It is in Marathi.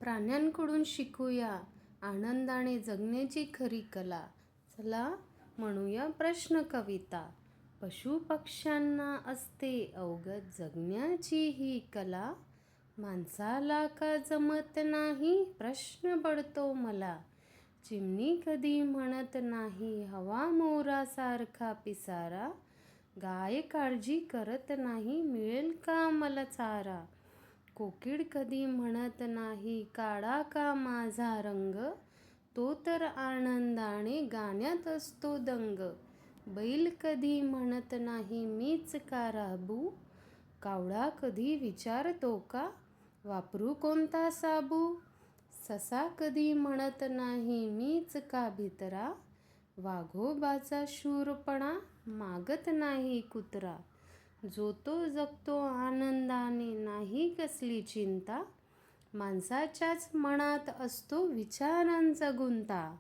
प्राण्यांकडून शिकूया आनंदाने जगण्याची खरी कला. चला म्हणूया प्रश्न कविता. पशुपक्ष्यांना असते अवगत जगण्याची ही कला. माणसाला का जमत नाही प्रश्न पडतो मला. चिमणी कधी म्हणत नाही हवा मोरासारखा पिसारा. गाय काळजी करत नाही मिळेल का मला चारा. कोकीळ कधी म्हणत नाही काढा का माझा रंग. तो तर आनंदाने गाण्यात असतो दंग. बैल कधी म्हणत नाही मीच का राबू. कावळा कधी विचारतो का वापरू कोणता साबू. ससा कधी म्हणत नाही मीच का भित्रा. वाघोबाचा शूरपणा मागत नाही कुत्रा. जो तो जगतो आनंदाने नाही कसली चिंता. माणसाच्याच मनात असतो विचारांचा गुंता.